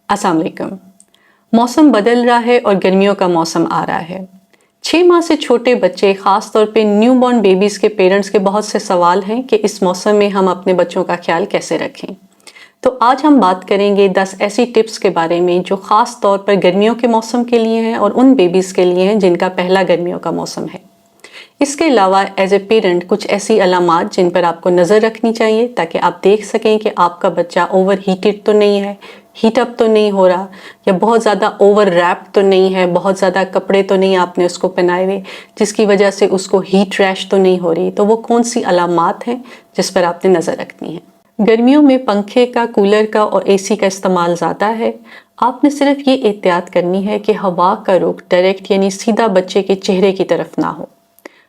अस्सलाम वालेकुम। मौसम बदल रहा है और गर्मियों का मौसम आ रहा है। 6 माह से छोटे बच्चे, ख़ास तौर पे न्यूबॉर्न बेबीज़ के पेरेंट्स के बहुत से सवाल हैं कि इस मौसम में हम अपने बच्चों का ख्याल कैसे रखें। तो आज हम बात करेंगे 10 ऐसी टिप्स के बारे में जो ख़ास तौर पर गर्मियों के मौसम के लिए हैं और उन बेबीज़ के लिए हैं जिनका पहला गर्मियों का मौसम है। इसके अलावा एज ए पेरेंट कुछ ऐसी अलामात जिन पर आपको नज़र रखनी चाहिए ताकि आप देख सकें कि आपका बच्चा ओवर हीटेड तो नहीं है, हीट अप तो नहीं हो रहा, या बहुत ज़्यादा ओवर रैप तो नहीं है, बहुत ज़्यादा कपड़े तो नहीं आपने उसको पहनाए हुए जिसकी वजह से उसको हीट रैश तो नहीं हो रही। तो वो कौन सी अलामात हैं जिस पर आपने नज़र रखनी है। गर्मियों में पंखे का, कूलर का और एसी का इस्तेमाल ज़्यादा है। आपने सिर्फ ये एहतियात करनी है कि हवा का रुख डायरेक्ट यानी सीधा बच्चे के चेहरे की तरफ ना हो।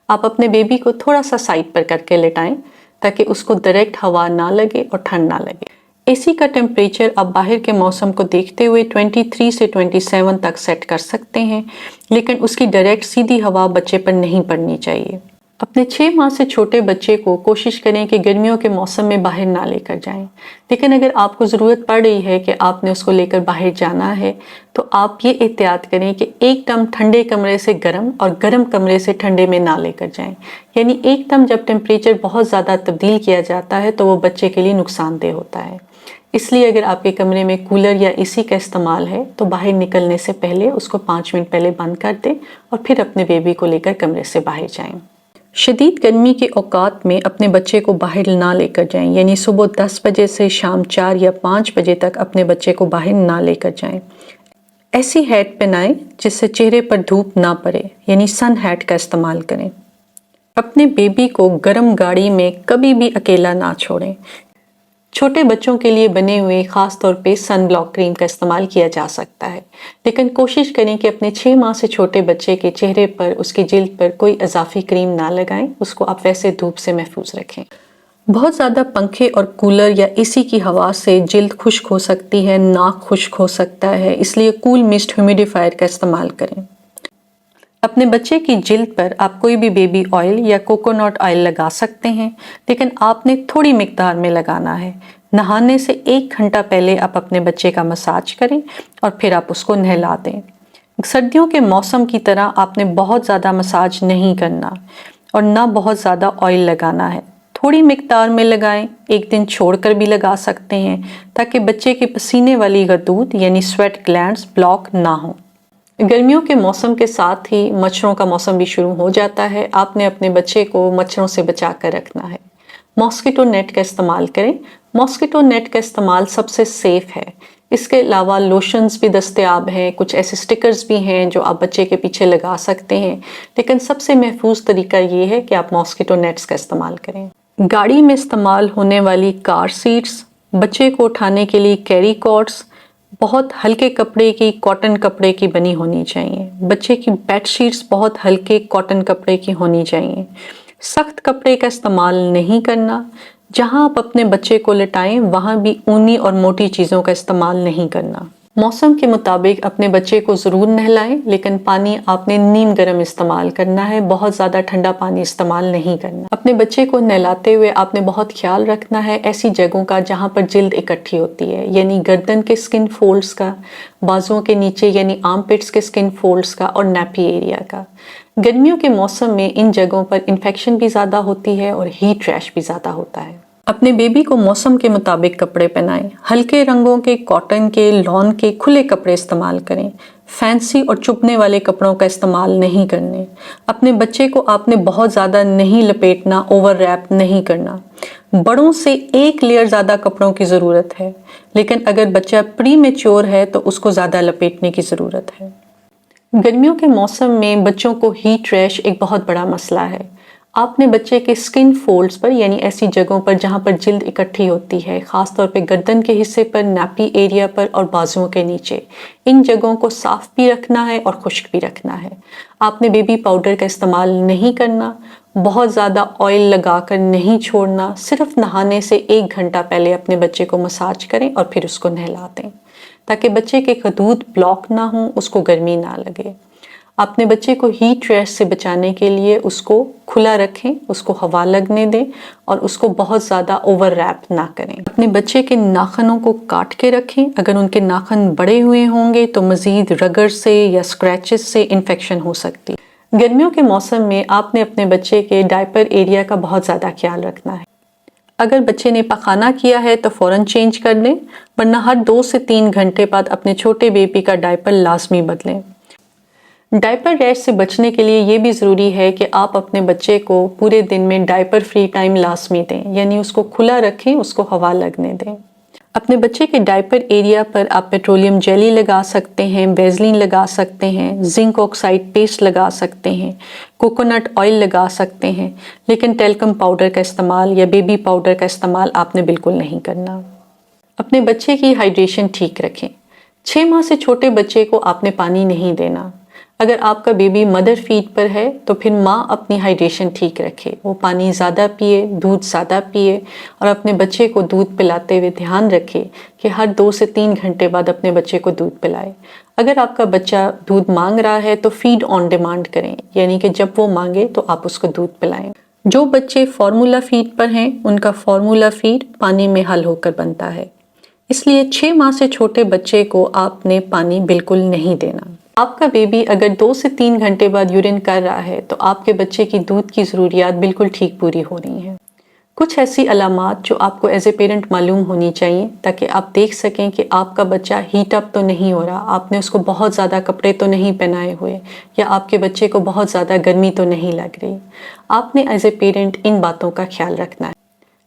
आप अपने बेबी को थोड़ा सा साइड पर करके लेटाएं ताकि उसको डायरेक्ट हवा ना लगे और ठंड ना लगे। एसी का टेम्परेचर आप बाहर के मौसम को देखते हुए 23 से 27 तक सेट कर सकते हैं, लेकिन उसकी डायरेक्ट सीधी हवा बच्चे पर नहीं पड़नी चाहिए। अपने 6 माह से छोटे बच्चे को कोशिश करें कि गर्मियों के मौसम में बाहर ना लेकर जाएं। लेकिन अगर आपको ज़रूरत पड़ रही है कि आपने उसको लेकर बाहर जाना है तो आप ये एहतियात करें कि एकदम ठंडे कमरे से गर्म और गर्म कमरे से ठंडे में ना लेकर जाएं। यानी एकदम जब टेम्परेचर बहुत ज़्यादा तब्दील किया जाता है तो वो बच्चे के लिए नुकसानदेह होता है। इसलिए अगर आपके कमरे में कूलर या एसी का इस्तेमाल है तो बाहर निकलने से पहले उसको 5 मिनट पहले बंद कर दें और फिर अपने बेबी को लेकर कमरे से बाहर जाएं। शदीद गर्मी के औकात में अपने बच्चे को बाहर ना लेकर जाएं, यानी सुबह 10 बजे से शाम 4 या 5 बजे तक अपने बच्चे को बाहर ना लेकर जाएं। ऐसी हैट पहनाएं जिससे चेहरे पर धूप ना पड़े, यानी सन हैट का इस्तेमाल करें। अपने बेबी को गर्म गाड़ी में कभी भी अकेला ना छोड़ें। छोटे बच्चों के लिए बने हुए ख़ास तौर पे सन ब्लॉक क्रीम का इस्तेमाल किया जा सकता है, लेकिन कोशिश करें कि अपने 6 माह से छोटे बच्चे के चेहरे पर, उसकी जिल्द पर कोई इजाफी क्रीम ना लगाएं। उसको आप वैसे धूप से महफूज रखें। बहुत ज़्यादा पंखे और कूलर या एसी की हवा से जिल्द खुश्क हो सकती है, नाक खुश्क हो सकता है, इसलिए कूल मिस्ट ह्यूमिडिफायर का इस्तेमाल करें। अपने बच्चे की जिल्द पर आप कोई भी बेबी ऑयल या कोकोनट ऑयल लगा सकते हैं, लेकिन आपने थोड़ी मिकदार में लगाना है। नहाने से 1 घंटा पहले आप अपने बच्चे का मसाज करें और फिर आप उसको नहला दें। सर्दियों के मौसम की तरह आपने बहुत ज़्यादा मसाज नहीं करना और ना बहुत ज़्यादा ऑयल लगाना है। थोड़ी मिकदार में लगाएं, एक दिन छोड़कर भी लगा सकते हैं ताकि बच्चे के पसीने वाली गदूद यानी स्वेट ग्लैंड्स ब्लॉक ना हो। गर्मियों के मौसम के साथ ही मच्छरों का मौसम भी शुरू हो जाता है। आपने अपने बच्चे को मच्छरों से बचा कर रखना है। मॉस्किटो नेट का इस्तेमाल करें। मॉस्किटो नेट का इस्तेमाल सबसे सेफ है। इसके अलावा लोशंस भी दस्तयाब हैं, कुछ ऐसे स्टिकर्स भी हैं जो आप बच्चे के पीछे लगा सकते हैं, लेकिन सबसे महफूज तरीका ये है कि आप मॉस्किटो नेट्स का इस्तेमाल करें। गाड़ी में इस्तेमाल होने वाली कार सीट्स, बच्चे को उठाने के लिए कैरी कॉट्स बहुत हल्के कपड़े की, कॉटन कपड़े की बनी होनी चाहिए। बच्चे की बेड शीट्स बहुत हल्के कॉटन कपड़े की होनी चाहिए। सख्त कपड़े का इस्तेमाल नहीं करना। जहां आप अपने बच्चे को लिटाएं वहां भी ऊनी और मोटी चीज़ों का इस्तेमाल नहीं करना। मौसम के मुताबिक अपने बच्चे को ज़रूर नहलाएं, लेकिन पानी आपने नीम गर्म इस्तेमाल करना है, बहुत ज़्यादा ठंडा पानी इस्तेमाल नहीं करना। अपने बच्चे को नहलाते हुए आपने बहुत ख्याल रखना है ऐसी जगहों का जहाँ पर जिल्द इकट्ठी होती है, यानी गर्दन के स्किन फोल्ड्स का, बाजुओं के नीचे यानी आर्मपिट्स के स्किन फोल्ड्स का और नैपी एरिया का। गर्मियों के मौसम में इन जगहों पर इन्फेक्शन भी ज़्यादा होती है और हीट रैश भी ज़्यादा होता है। अपने बेबी को मौसम के मुताबिक कपड़े पहनाएं। हल्के रंगों के, कॉटन के, लॉन के खुले कपड़े इस्तेमाल करें। फैंसी और चुभने वाले कपड़ों का इस्तेमाल नहीं करने। अपने बच्चे को आपने बहुत ज़्यादा नहीं लपेटना, ओवर रैप नहीं करना। बड़ों से 1 लेयर ज़्यादा कपड़ों की ज़रूरत है, लेकिन अगर बच्चा प्री मैच्योर है तो उसको ज़्यादा लपेटने की ज़रूरत है। गर्मियों के मौसम में बच्चों को हीट रैश एक बहुत बड़ा मसला है। आपने बच्चे के स्किन फोल्ड्स पर, यानी ऐसी जगहों पर जहां पर जिल्द इकट्ठी होती है, खास तौर पे गर्दन के हिस्से पर, नापी एरिया पर और बाजुओं के नीचे, इन जगहों को साफ भी रखना है और खुश्क भी रखना है। आपने बेबी पाउडर का इस्तेमाल नहीं करना, बहुत ज़्यादा ऑयल लगाकर नहीं छोड़ना। सिर्फ नहाने से 1 घंटा पहले अपने बच्चे को मसाज करें और फिर उसको नहला दें ताकि बच्चे के खदूद ब्लॉक ना हो, उसको गर्मी ना लगे। अपने बच्चे को हीट रैश से बचाने के लिए उसको खुला रखें, उसको हवा लगने दें और उसको बहुत ज़्यादा ओवर रैप ना करें। अपने बच्चे के नाखनों को काट के रखें। अगर उनके नाखन बड़े हुए होंगे तो मज़ीद रगड़ से या स्क्रैचेस से इन्फेक्शन हो सकती है। गर्मियों के मौसम में आपने अपने बच्चे के डायपर एरिया का बहुत ज़्यादा ख्याल रखना है। अगर बच्चे ने पखाना किया है तो फ़ौरन चेंज कर दें, वरना हर 2 से 3 घंटे बाद अपने छोटे बेबी का डायपर लाजमी बदलें। डायपर रैश से बचने के लिए ये भी ज़रूरी है कि आप अपने बच्चे को पूरे दिन में डायपर फ्री टाइम लाजमी दें, यानी उसको खुला रखें, उसको हवा लगने दें। अपने बच्चे के डायपर एरिया पर आप पेट्रोलियम जेली लगा सकते हैं, वेज़लिन लगा सकते हैं, जिंक ऑक्साइड पेस्ट लगा सकते हैं, कोकोनट ऑयल लगा सकते हैं, लेकिन टेल्कम पाउडर का इस्तेमाल या बेबी पाउडर का इस्तेमाल आपने बिल्कुल नहीं करना। अपने बच्चे की हाइड्रेशन ठीक रखें। 6 माह से छोटे बच्चे को आपने पानी नहीं देना। अगर आपका बेबी मदर फीड पर है तो फिर माँ अपनी हाइड्रेशन ठीक रखे, वो पानी ज़्यादा पिए, दूध ज़्यादा पिए और अपने बच्चे को दूध पिलाते हुए ध्यान रखे कि हर 2 से 3 घंटे बाद अपने बच्चे को दूध पिलाए। अगर आपका बच्चा दूध मांग रहा है तो फीड ऑन डिमांड करें, यानी कि जब वो मांगे तो आप उसको दूध पिलाएं। जो बच्चे फार्मूला फीड पर हैं उनका फार्मूला फीड पानी में हल होकर बनता है, इसलिए 6 माह से छोटे बच्चे को आपने पानी बिल्कुल नहीं देना। आपका बेबी अगर 2 से 3 घंटे बाद यूरिन कर रहा है तो आपके बच्चे की दूध की ज़रूरियात बिल्कुल ठीक पूरी हो रही हैं। कुछ ऐसी अलामात जो आपको एज ए पेरेंट मालूम होनी चाहिए ताकि आप देख सकें कि आपका बच्चा हीट अप तो नहीं हो रहा, आपने उसको बहुत ज़्यादा कपड़े तो नहीं पहनाए हुए या आपके बच्चे को बहुत ज़्यादा गर्मी तो नहीं लग रही। आपने एज ए पेरेंट इन बातों का ख्याल रखना है।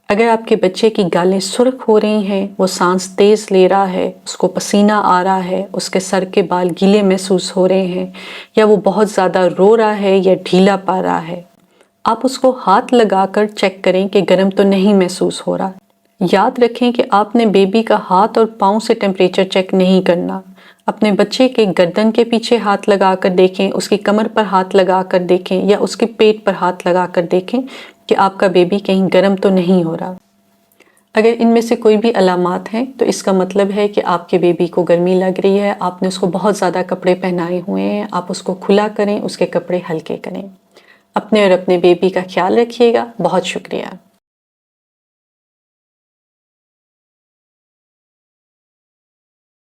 अगर आपके बच्चे की गालें सुर्ख हो रही हैं, वो सांस तेज़ ले रहा है, उसको पसीना आ रहा है, उसके सर के बाल गीले महसूस हो रहे हैं या वो बहुत ज़्यादा रो रहा है या ढीला पा रहा है, आप उसको हाथ लगाकर चेक करें कि गर्म तो नहीं महसूस हो रहा। याद रखें कि आपने बेबी का हाथ और पाँव से टेम्परेचर चेक नहीं करना। अपने बच्चे के गर्दन के पीछे हाथ लगा कर देखें, उसकी कमर पर हाथ लगा कर देखें या उसके पेट पर हाथ लगा कर देखें कि आपका बेबी कहीं गर्म तो नहीं हो रहा। अगर इनमें से कोई भी अलामात हैं तो इसका मतलब है कि आपके बेबी को गर्मी लग रही है, आपने उसको बहुत ज़्यादा कपड़े पहनाए हुए हैं, आप उसको खुला करें, उसके कपड़े हल्के करें। अपने और अपने बेबी का ख्याल रखिएगा। बहुत शुक्रिया।